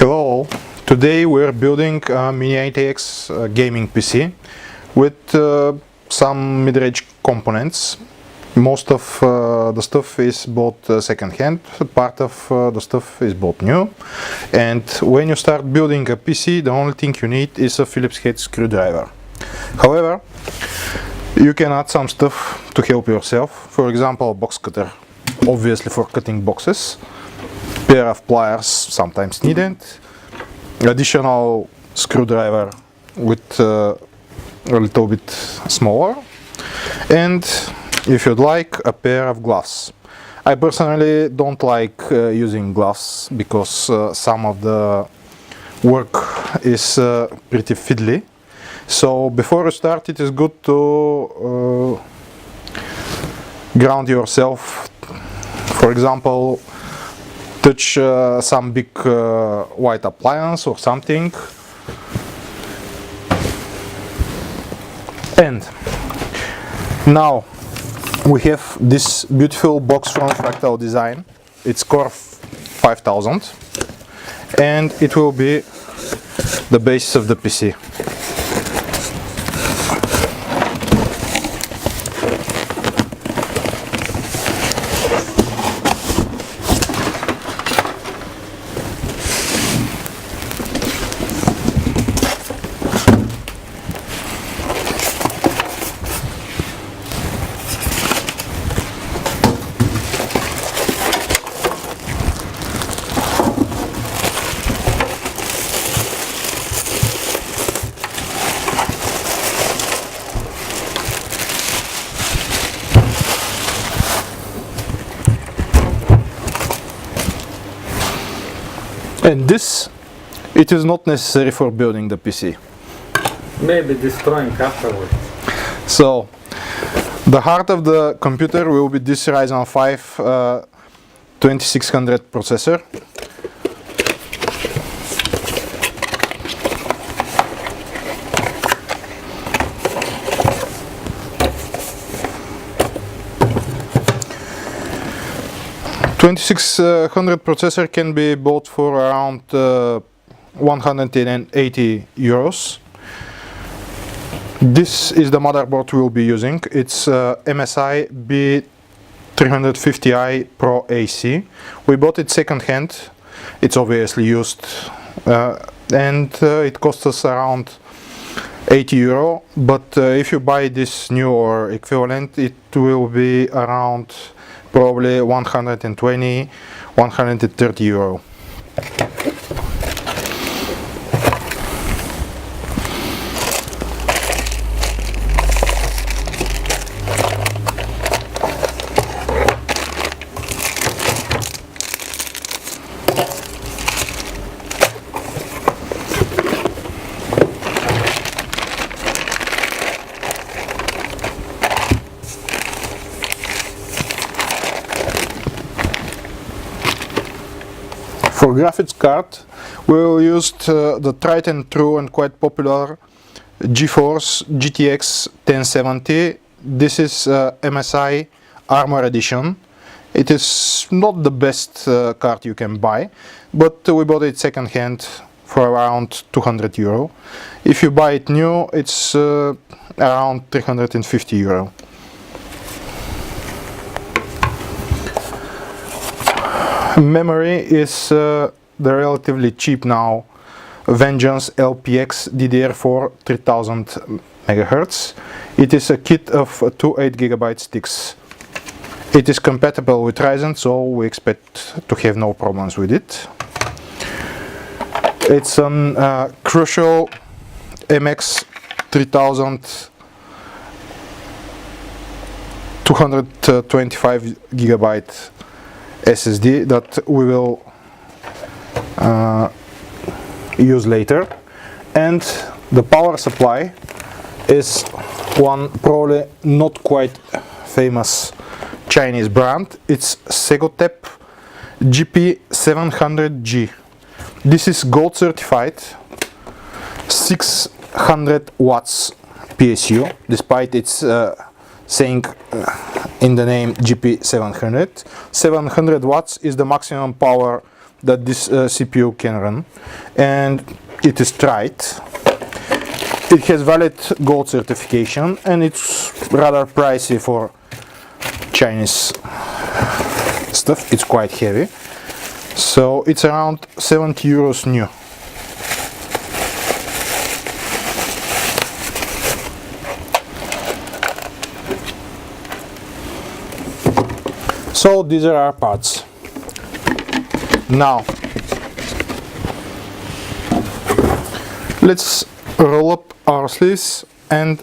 Hello all. Today we're building a Mini-ITX gaming PC with some mid-range components. Most of the stuff is bought second-hand, part of the stuff is bought new. And when you start building a PC, the only thing you need is a Phillips head screwdriver. However, you can add some stuff to help yourself. For example, a box cutter, obviously for cutting boxes. Pair of pliers sometimes needed, additional screwdriver with a little bit smaller, and if you'd like, a pair of gloves. I personally don't like using gloves because some of the work is pretty fiddly. So before you start, it is good to ground yourself. For example, touch some big white appliance or something. And now we have this beautiful box from Fractal design. It's Core 5000 and it will be the basis of the PC. And this, it is not necessary for building the PC. Maybe destroying afterwards. So, the heart of the computer will be this Ryzen 5 2600 processor. $2600 processor can be bought for around 180 euros. This is the motherboard we will be using. It's MSI B350I Pro AC. We bought it second hand. It's obviously used and it cost us around 80 euro. But if you buy this new or equivalent, it will be around probably 120, 130 euro. For graphics card, we will use the tried and true and quite popular GeForce GTX 1070. This is MSI Armor Edition. It is not the best card you can buy, but we bought it second hand for around 200 euro. If you buy it new, it's around 350 euro. Memory is the relatively cheap now Vengeance LPX DDR4 3000 MHz. It is a kit of two 8GB sticks. It is compatible with Ryzen, so we expect to have no problems with it. It's an Crucial MX 3000 225GB SSD that we will use later, and the power supply is one probably not quite famous Chinese brand. It's Segotep GP700G. This is gold certified, 600 watts PSU, despite its saying in the name GP700. 700 watts is the maximum power that this CPU can run, and it is tried. It has valid gold certification, and it's rather pricey for Chinese stuff. It's quite heavy, so it's around 70 euros new. So these are our parts. Now let's roll up our sleeves and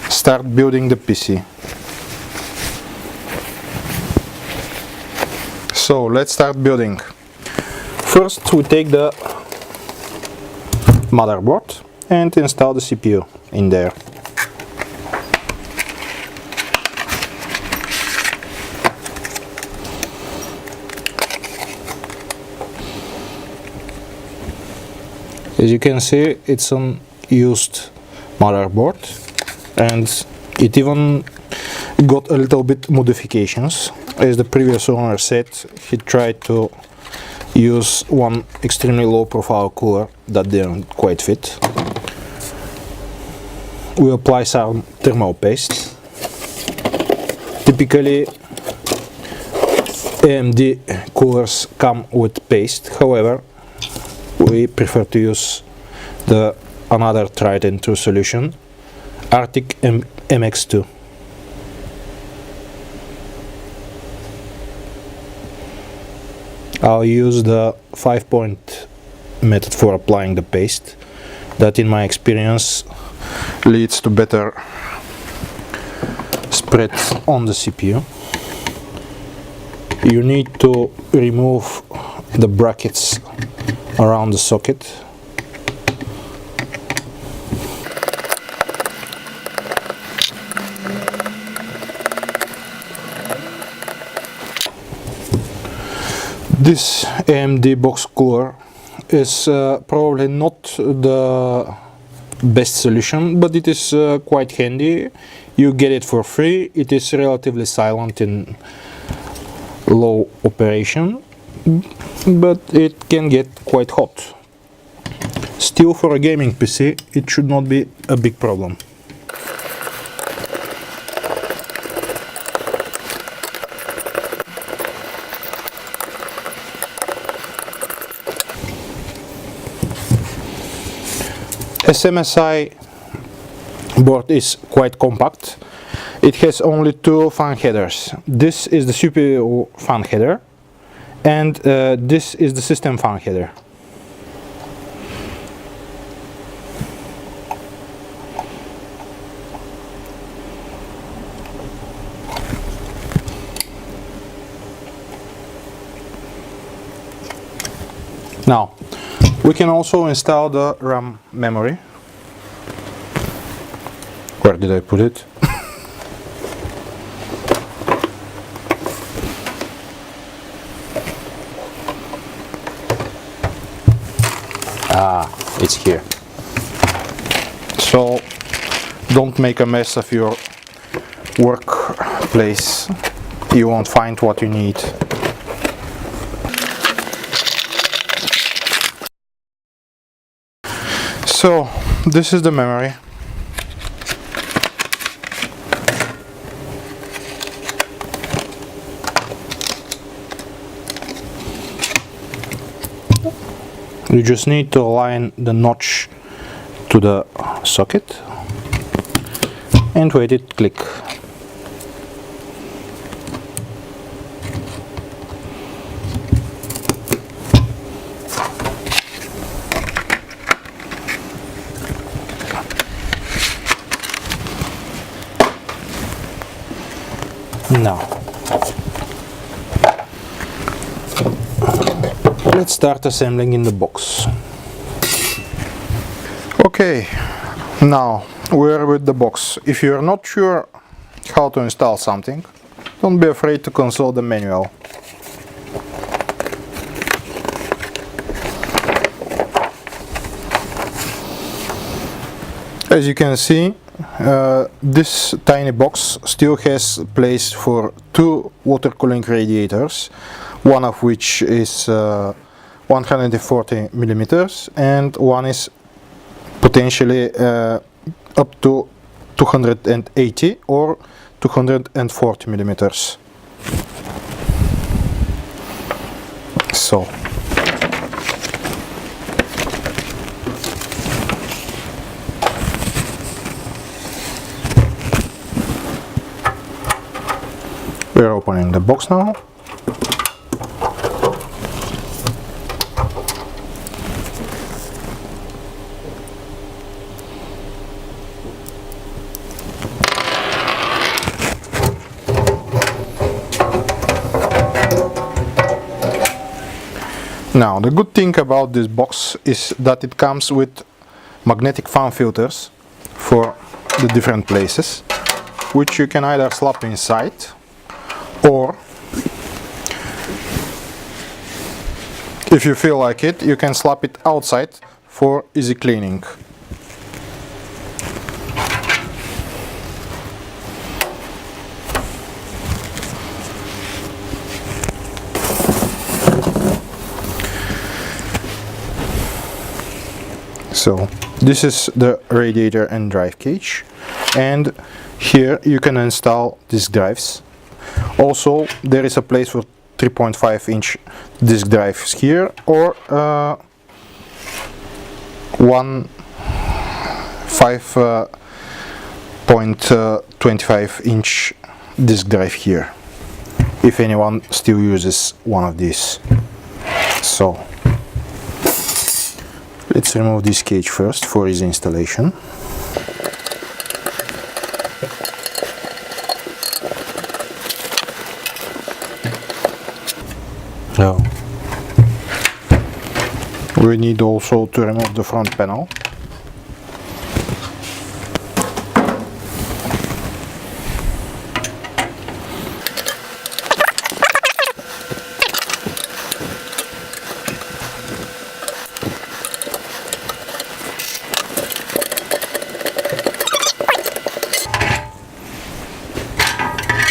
start building the PC. So let's start building. First we take the motherboard and install the CPU in there. As you can see, it's an used motherboard, and it even got a little bit modifications. As the previous owner said, he tried to use one extremely low profile cooler that didn't quite fit. We apply some thermal paste. Typically AMD coolers come with paste, however we prefer to use another tried and true solution, Arctic MX2. I'll use the 5-point method for applying the paste. That, in my experience, leads to better spread on the CPU. You need to remove the brackets around the socket. This AMD box cooler is probably not the best solution, but it is quite handy. You get it for free. It is relatively silent in low operation, but it can get quite hot. Still, for a gaming PC, it should not be a big problem. MSI board is quite compact. It has only two fan headers. This is the CPU fan header, and this is the system fan header. Now, we can also install the RAM memory. Where did I put it? It's here. So don't make a mess of your workplace. You won't find what you need. So this is the memory. You just need to align the notch to the socket and wait it click. Now let's start assembling in the box. Okay, now we're with the box. If you're not sure how to install something, don't be afraid to consult the manual. As you can see, this tiny box still has place for two water cooling radiators, one of which is 140 millimeters and one is potentially up to 280 or 240 millimeters. So we're opening the box now. Now, the good thing about this box is that it comes with magnetic fan filters for the different places, which you can either slap inside or, if you feel like it, you can slap it outside for easy cleaning. So this is the radiator and drive cage, and here you can install disk drives. Also there is a place for 3.5-inch disk drives here, or one 5.25-inch disk drive here, if anyone still uses one of these. So let's remove this cage first for easy installation. Now we need also to remove the front panel.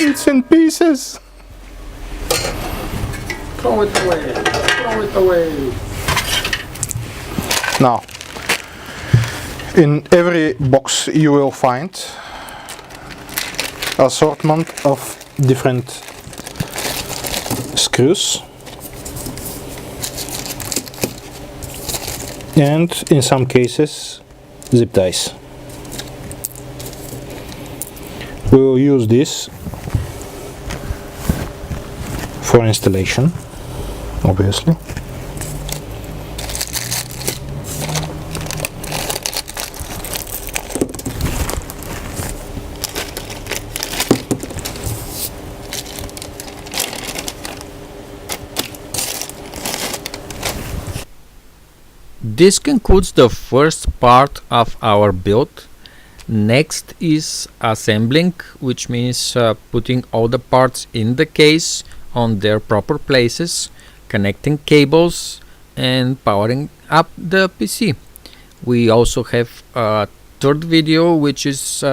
It's in pieces. Throw it away. Throw it away. Now, in every box you will find assortment of different screws, and in some cases zip ties. We will use this for installation, obviously. This concludes the first part of our build. Next is assembling, which means putting all the parts in the case on their proper places, connecting cables and powering up the PC. We also have a third video, which is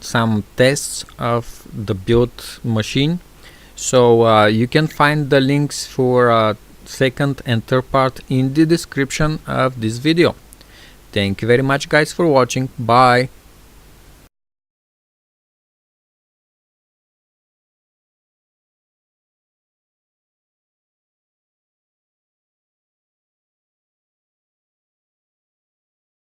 some tests of the build machine. So you can find the links for second and third part in the description of this video. Thank you very much guys for watching. Bye.